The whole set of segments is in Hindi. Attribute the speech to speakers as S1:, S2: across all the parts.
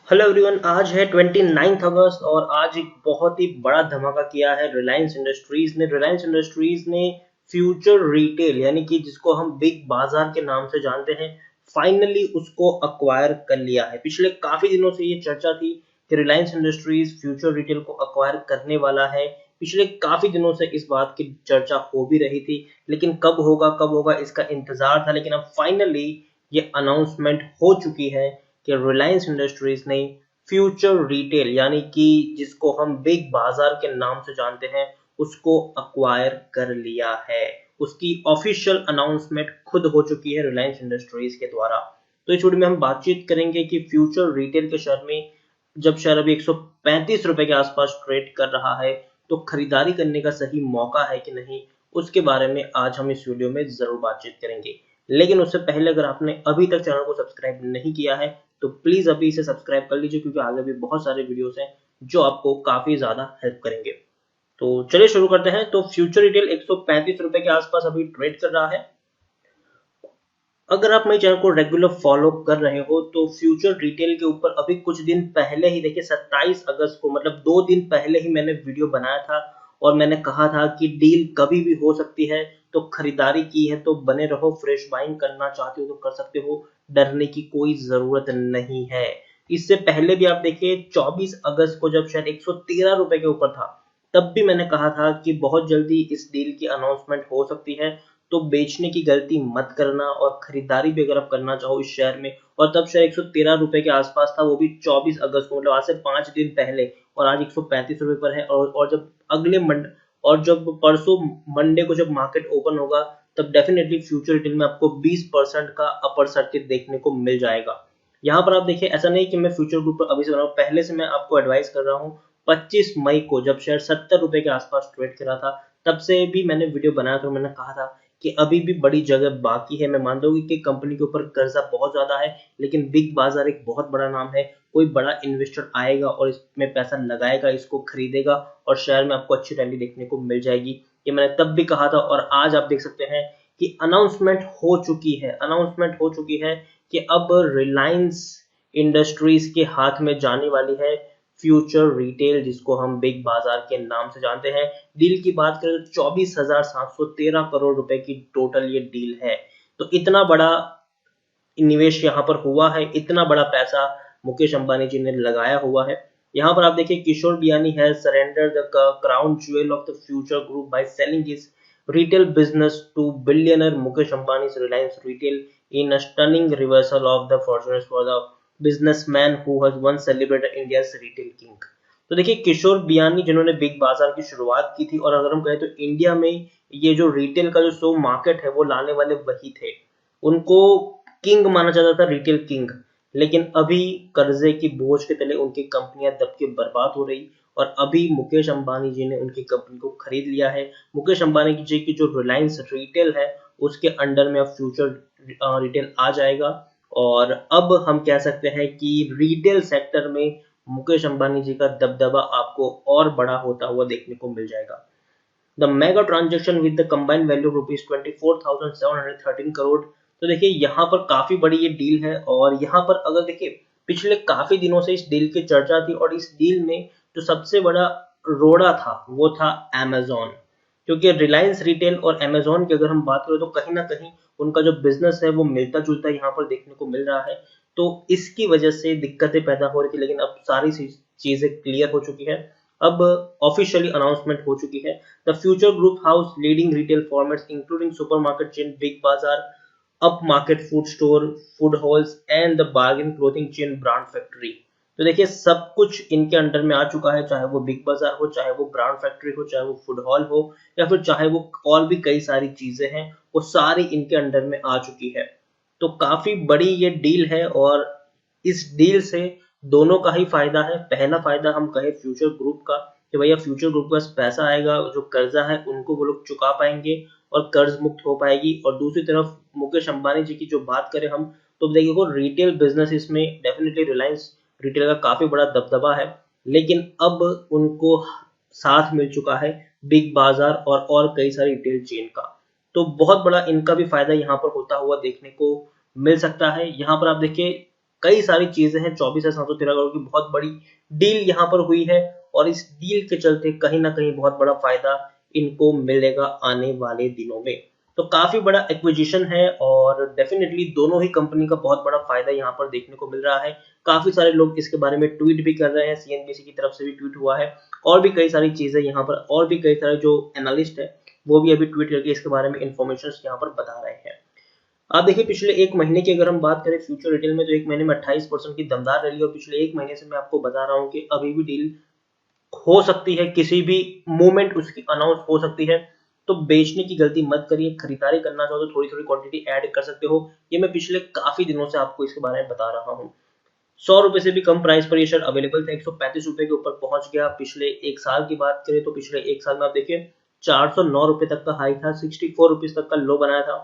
S1: हेलो एवरीवन, आज है 29 अगस्त और आज एक बहुत ही बड़ा धमाका किया है रिलायंस इंडस्ट्रीज ने। फ्यूचर रिटेल यानी कि जिसको हम बिग बाजार के नाम से जानते हैं, फाइनली उसको अक्वायर कर लिया है। पिछले काफी दिनों से ये चर्चा थी कि रिलायंस इंडस्ट्रीज फ्यूचर रिटेल को अक्वायर करने वाला है। पिछले काफी दिनों से इस बात की चर्चा हो भी रही थी, लेकिन कब होगा इसका इंतजार था। लेकिन अब फाइनली ये अनाउंसमेंट हो चुकी है कि रिलायंस इंडस्ट्रीज ने फ्यूचर रिटेल यानी कि जिसको हम बिग बाजार के नाम से जानते हैं, उसको अक्वायर कर लिया है। उसकी ऑफिशियल अनाउंसमेंट खुद हो चुकी है रिलायंस इंडस्ट्रीज के द्वारा। तो इस वीडियो में हम बातचीत करेंगे कि फ्यूचर रिटेल के शेयर में जब शेयर अभी 135 रुपए के आसपास ट्रेड कर रहा है, तो खरीदारी करने का सही मौका है कि नहीं, उसके बारे में आज हम इस वीडियो में जरूर बातचीत करेंगे। लेकिन उससे पहले अगर आपने अभी तक चैनल को सब्सक्राइब नहीं किया है तो प्लीज अभी इसे सब्सक्राइब कर लीजिए, क्योंकि आगे भी बहुत सारे वीडियोस हैं जो आपको काफी ज्यादा हेल्प करेंगे। तो चलिए शुरू करते हैं। तो फ्यूचर रिटेल 135 रुपए के आसपास अभी ट्रेड कर रहा है। अगर आप मेरे चैनल को रेगुलर फॉलो कर रहे हो तो फ्यूचर रिटेल के ऊपर अभी कुछ दिन पहले ही, देखिए 27 अगस्त को, मतलब 2 दिन पहले ही मैंने वीडियो बनाया था और मैंने कहा था कि डील कभी भी हो सकती है। तो खरीदारी की है तो बने रहो, फ्रेश बाइंग करना चाहते हो तो कर सकते हो, डरने की कोई जरूरत नहीं है। इससे पहले भी आप देखिए 24 अगस्त को जब शायद 113 रुपए के ऊपर था, तब भी मैंने कहा था कि बहुत जल्दी इस डील की अनाउंसमेंट हो सकती है। तो बेचने की गलती मत करना और खरीदारी भी अगर आप करना चाहो इस शेयर में। और तब शेयर 113 रुपए के आसपास था, वो भी 24 अगस्त को, मतलब आज से 5 दिन पहले। और आज 135 रुपए पर है। और जब अगले मंडे और जब परसों मंडे को जब मार्केट ओपन होगा, तब डेफिनेटली फ्यूचर रिटेल में आपको 20% का अपर सर्किट देखने को मिल जाएगा। यहाँ पर आप देखिए, ऐसा नहीं कि मैं फ्यूचर ग्रुप पर अभी से बना हूँ, पहले से मैं आपको एडवाइस कर रहा हूँ। 25 मई को जब शेयर 70 रुपए के आसपास ट्रेड करा था, तब से भी मैंने वीडियो बनाया था। मैंने कहा था कि अभी भी बड़ी जगह बाकी है। मैं मानता हूँ कि कंपनी के ऊपर कर्जा बहुत ज्यादा है, लेकिन बिग बाजार एक बहुत बड़ा नाम है। कोई बड़ा इन्वेस्टर आएगा और इसमें पैसा लगाएगा, इसको खरीदेगा और शेयर में आपको अच्छी रैली देखने को मिल जाएगी। ये मैंने तब भी कहा था और आज आप देख सकते हैं कि अनाउंसमेंट हो चुकी है कि अब रिलायंस इंडस्ट्रीज के हाथ में जाने वाली है फ्यूचर रिटेल, जिसको हम बिग बाजार के नाम से जानते हैं। डील की बात करें तो 24,713 करोड़ रुपए की टोटल ये डील है। तो इतना बड़ा निवेश यहाँ पर हुआ है, इतना बड़ा पैसा मुकेश अंबानी जी ने लगाया हुआ है। यहाँ पर आप देखिए, किशोर बियानी है surrender the crown jewel of the Future group by selling his retail business to billionaire Mukesh Ambani's Reliance Retail in a stunning reversal of the fortunes for the businessman who has once celebrated India's retail king। तो देखिए, किशोर बियानी जिन्होंने बिग बाजार की शुरुआत की थी, और अगर हम कहें तो इंडिया में ये जो रिटेल का जो सो मार्केट है वो लाने वाले वही थे। उनको किंग माना जाता था, रिटेल किंग। लेकिन अभी कर्जे की बोझ के तले उनकी कंपनियां दब के बर्बाद हो रही, और अभी मुकेश अंबानी जी ने उनकी कंपनी को खरीद लिया है। मुकेश अंबानी जी की जो रिलायंस रिटेल है, उसके अंडर में अब फ्यूचर रिटेल आ जाएगा। और अब हम कह सकते हैं कि रिटेल सेक्टर में मुकेश अंबानी जी का दबदबा आपको और बड़ा होता हुआ देखने को मिल जाएगा। The mega transaction with the combined value rupees 24,713 crore. तो देखिए, यहाँ पर काफी बड़ी ये डील है। और यहाँ पर अगर देखिए, पिछले काफी दिनों से इस डील की चर्चा थी, और इस डील में जो सबसे बड़ा रोड़ा था वो था Amazon। क्योंकि रिलायंस रिटेल और Amazon की अगर हम बात करें तो कहीं ना कहीं उनका जो बिजनेस है वो मिलता जुलता यहाँ पर देखने को मिल रहा है। तो इसकी वजह से दिक्कतें पैदा हो रही थी, लेकिन अब सारी चीजें क्लियर हो चुकी है। अब ऑफिशियली अनाउंसमेंट हो चुकी है। The Future Group house leading retail formats including supermarket chain Big Bazaar, upmarket food store, food halls and the bargain clothing chain Brand Factory. तो देखिए, सब कुछ इनके अंडर में आ चुका है, चाहे वो बिग बाजार हो, चाहे वो ब्रांड फैक्ट्री हो, चाहे वो फूड हॉल हो, या फिर चाहे वो और भी कई सारी चीजें हैं, वो सारी इनके अंडर में आ चुकी है। तो काफी बड़ी ये डील है, और इस डील से दोनों का ही फायदा है। पहला फायदा हम कहें फ्यूचर ग्रुप का, कि भैया फ्यूचर ग्रुप के पास पैसा आएगा, जो कर्जा है उनको वो लोग चुका पाएंगे और कर्ज मुक्त हो पाएगी। और दूसरी तरफ मुकेश अंबानी जी की जो बात करें हम, तो देखिए रिटेल बिजनेस इसमें डेफिनेटली रिलायंस रिटेल का काफी बड़ा दबदबा है, लेकिन अब उनको साथ मिल चुका है बिग बाजार और कई सारी रिटेल चेन का। तो बहुत बड़ा इनका भी फायदा यहाँ पर होता हुआ देखने को मिल सकता है। यहाँ पर आप देखिए, कई सारी चीजें हैं। 24,713 करोड़ की बहुत बड़ी डील यहाँ पर हुई है और इस डील के चलते कहीं ना कहीं बहुत बड़ा फायदा इनको मिलेगा आने वाले दिनों में। तो काफी बड़ा एक्विजिशन है और डेफिनेटली दोनों ही कंपनी का बहुत बड़ा फायदा यहाँ पर देखने को मिल रहा है। काफी सारे लोग इसके बारे में ट्वीट भी कर रहे हैं, सीएनबीसी की तरफ से भी ट्वीट हुआ है और भी कई सारी चीजें यहाँ पर, और भी कई सारे जो एनालिस्ट है वो भी अभी ट्वीट करके इसके बारे में इंफॉर्मेशन यहाँ पर बता रहे हैं। आप देखिए पिछले एक महीने की अगर हम बात करें फ्यूचर रिटेल में, तो एक महीने में 28% की दमदार रैली, और पिछले एक महीने से मैं आपको बता रहा हूँ कि अभी भी डील हो सकती है, किसी भी मोमेंट उसकी अनाउंस हो सकती है। तो बेचने की गलती मत करिए, खरीदारी करना चाहो तो थोड़ी थोड़ी क्वांटिटी ऐड कर सकते हो। ये मैं पिछले काफी दिनों से आपको इसके बारे में बता रहा हूँ। 100 रुपए से भी कम प्राइस पर ये शेयर अवेलेबल था, 135 रुपए के ऊपर पहुंच गया। पिछले एक साल की बात करें तो पिछले एक साल में आप देखिए 409 रुपए तक का हाई था, 64 रुपीज तक का लो बनाया था,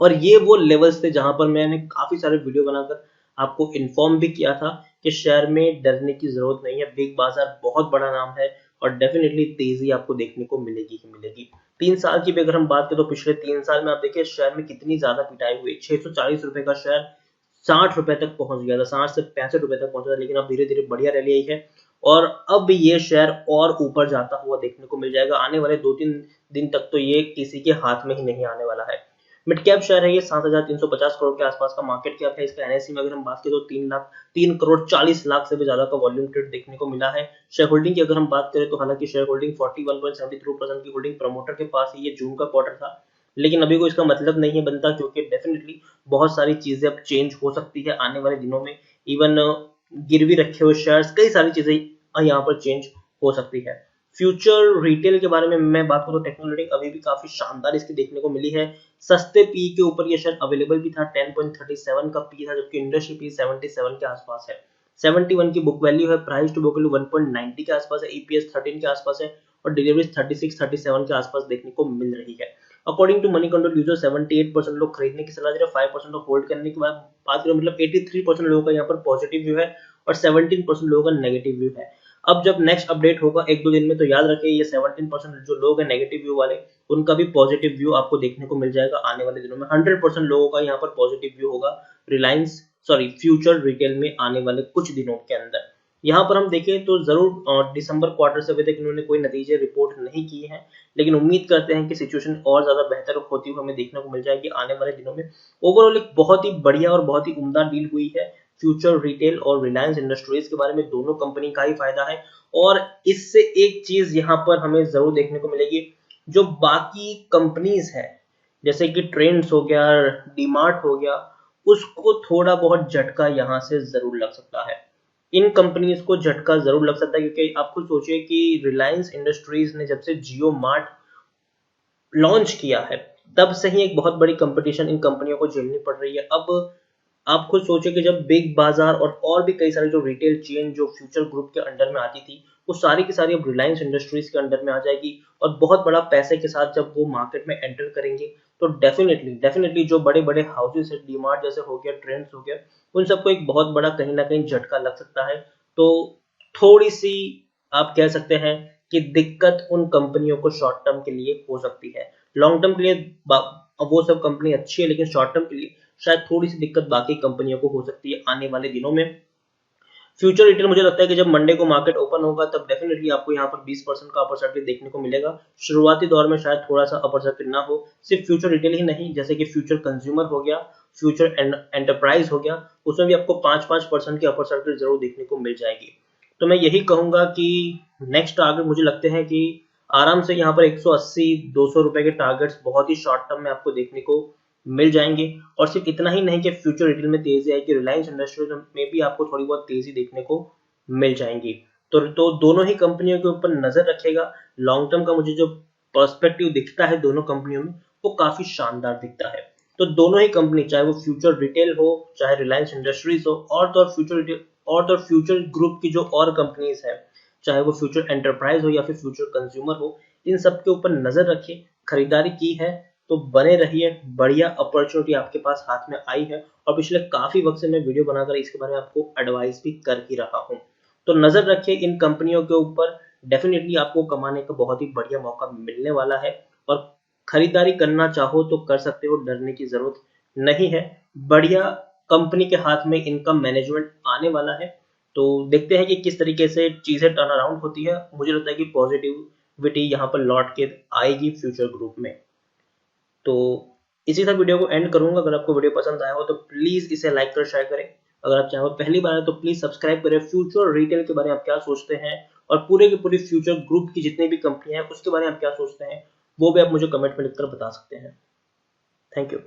S1: और ये वो लेवल्स थे जहां पर मैंने काफी सारे वीडियो बनाकर आपको इन्फॉर्म भी किया था कि शेयर में डरने की जरूरत नहीं है। बिग बाजार बहुत बड़ा नाम है और डेफिनेटली तेजी आपको देखने को मिलेगी ही मिलेगी। 3 साल की भी अगर हम बात करें तो पिछले 3 साल में आप देखिए शेयर में कितनी ज्यादा पिटाई हुई। 640 रुपए का शेयर 60 रुपए तक पहुंच गया था, 60 से 65 रुपए तक पहुंचा था, लेकिन अब धीरे धीरे बढ़िया रैली आई है और अब ये शेयर और ऊपर जाता हुआ देखने को मिल जाएगा। आने वाले 2-3 दिन तक तो ये किसी के हाथ में ही नहीं आने वाला है। मिड कैप शेयर है ये, 7,350 करोड़ के आसपास का मार्केट कैप है इसका। एनएससी में अगर हम बात करें तो 3 करोड़ 40 लाख से भी ज्यादा का वॉल्यूम ट्रेड देखने को मिला है। शेयर होल्डिंग की अगर हम बात करें तो हालांकि शेयर होल्डिंग 41.73% की होल्डिंग प्रमोटर के पास है। ये जून का क्वार्टर था, लेकिन अभी को इसका मतलब नहीं है बनता, क्योंकि डेफिनेटली बहुत सारी चीजें अब चेंज हो सकती है आने वाले दिनों में। इवन गिरवी रखे हुए शेयर्स, कई सारी चीजें यहाँ पर चेंज हो सकती है। फ्यूचर रिटेल के बारे में मैं बात करूं तो टेक्नोलॉजी अभी भी काफी शानदार इसकी देखने को मिली है। सस्ते पी के ऊपर ये शेयर अवेलेबल भी था, 10.37 का पी था, जबकि इंडस्ट्री पी 77 के आसपास है। 71 की बुक वैल्यू है, प्राइस टू बुक वैल्यू 1.90 के आसपास है, ईपीएस 13 के आसपास है और डिलीवरी 36-37 के आसपास देखने को मिल रही है। According to Moneycontrol user 78% लोग खरीदने की सलाह दे रहे हैं, 5% लोग होल्ड करने की बात करें, मतलब 83% लोगों का यहाँ पर पॉजिटिव व्यू है और 17% लोगों का नेगेटिव व्यू है। अब जब नेक्स्ट अपडेट होगा 1-2 दिन में, तो याद रखिए ये 17% जो लोग हैं नेगेटिव व्यू वाले, उनका भी पॉजिटिव व्यू आपको देखने को मिल जाएगा आने वाले दिनों में। 100% लोगों का यहाँ पर पॉजिटिव व्यू होगा फ्यूचर रिटेल में आने वाले कुछ दिनों के अंदर। यहाँ पर हम देखें तो जरूर दिसंबर क्वार्टर से अभी तक इन्होंने कोई नतीजे रिपोर्ट नहीं किए हैं, लेकिन उम्मीद करते हैं कि सिचुएशन और ज्यादा बेहतर होती हुई हमें देखने को मिल जाएगी आने वाले दिनों में। ओवरऑल एक बहुत ही बढ़िया और बहुत ही उम्दा डील हुई है। फ्यूचर रिटेल और रिलायंस इंडस्ट्रीज के बारे में दोनों कंपनी का ही फायदा है, और इससे एक चीज यहाँ पर हमें जरूर देखने को मिलेगी, जो बाकी कंपनीज है जैसे कि ट्रेंड्स हो गया, डीमार्ट हो गया, उसको थोड़ा बहुत झटका यहाँ से जरूर लग सकता है। इन कंपनीज को झटका जरूर लग सकता है, क्योंकि आप खुद सोचिए कि रिलायंस इंडस्ट्रीज ने जब से जियो मार्ट लॉन्च किया है तब से ही एक बहुत बड़ी कंपटीशन इन कंपनियों को झेलनी पड़ रही है। अब आप खुद सोचिए कि जब बिग बाजार और भी कई सारे जो रिटेल चेन जो फ्यूचर ग्रुप के अंडर में आती थी, वो सारी की सारी अब रिलायंस इंडस्ट्रीज के अंडर में आ जाएगी, और बहुत बड़ा पैसे के साथ जब वो मार्केट में एंटर करेंगे तो डेफिनेटली जो बड़े बड़े हाउसेस है, डीमार्ट जैसे हो गया, ट्रेंड्स हो गया, उन सबको एक बहुत बड़ा कहीं ना कहीं झटका लग सकता है। तो थोड़ी सी आप कह सकते हैं कि दिक्कत उन कंपनियों को शॉर्ट टर्म के लिए हो सकती है। लॉन्ग टर्म के लिए वो सब कंपनी अच्छी है, लेकिन शॉर्ट टर्म के लिए शायद थोड़ी सी दिक्कत बाकी कंपनियों को हो सकती है आने वाले दिनों में। फ्यूचर रिटेल मुझे लगता है कि जब मंडे को मार्केट ओपन होगा तब डेफिनेटली आपको यहाँ पर 20% का अपर सर्किट देखने को मिलेगा। शुरुआती दौर में शायद थोड़ा सा अपर सर्किट ना हो, सिर्फ फ्यूचर रिटेल ही नहीं, जैसे कि फ्यूचर कंज्यूमर हो गया, फ्यूचर एंटरप्राइज हो गया, उसमें भी आपको 5-5% की अपर सर्किट जरूर देखने को मिल जाएगी। तो मैं यही कहूंगा कि नेक्स्ट टारगेट मुझे लगते हैं कि आराम से यहाँ पर 180-200 रुपए के टारगेट्स बहुत ही शॉर्ट टर्म में आपको देखने को मिल जाएंगे। और सिर्फ इतना ही नहीं कि फ्यूचर रिटेल में तेजी आएगी, रिलायंस इंडस्ट्रीज में भी आपको थोड़ी बहुत तेजी देखने को मिल जाएंगी। तो दोनों ही कंपनियों के ऊपर नजर रखेगा। लॉन्ग टर्म का मुझे जो पर्सपेक्टिव दिखता है दोनों कंपनियों में, वो काफी शानदार दिखता है। तो दोनों ही कंपनी, चाहे वो फ्यूचर रिटेल हो, चाहे रिलायंस इंडस्ट्रीज हो, और तो फ्यूचर रिटेल और तो फ्यूचर ग्रुप की जो और कंपनीज है, चाहे वो फ्यूचर एंटरप्राइज हो या फिर फ्यूचर कंज्यूमर हो, इन सब के ऊपर नजर रखिए। खरीदारी की है तो बने रहिए, बढ़िया अपॉर्चुनिटी आपके पास हाथ में आई है, और पिछले काफी वक्त से मैं वीडियो बनाकर इसके बारे में आपको एडवाइस भी कर ही रहा हूं। तो नजर रखिए इन कंपनियों के ऊपर, डेफिनेटली आपको कमाने का बहुत ही बढ़िया मौका मिलने वाला है, और खरीदारी करना चाहो तो कर सकते हो, डरने की जरूरत नहीं है। बढ़िया कंपनी के हाथ में इनकम मैनेजमेंट आने वाला है। तो देखते हैं कि किस तरीके से चीजें टर्न अराउंड होती है। मुझे लगता है कि पॉजिटिविटी यहाँ पर लौट के आएगी फ्यूचर ग्रुप में। तो इसी साथ वीडियो को एंड करूंगा। अगर आपको वीडियो पसंद आया हो तो प्लीज इसे लाइक कर शेयर करें। अगर आप चैनल पहली बार है तो प्लीज सब्सक्राइब करें। फ्यूचर रिटेल के बारे में आप क्या सोचते हैं और पूरे के पूरी फ्यूचर ग्रुप की जितनी भी कंपनियां हैं उसके बारे में आप क्या सोचते हैं वो भी आप मुझे कमेंट में लिखकर बता सकते हैं। Thank you.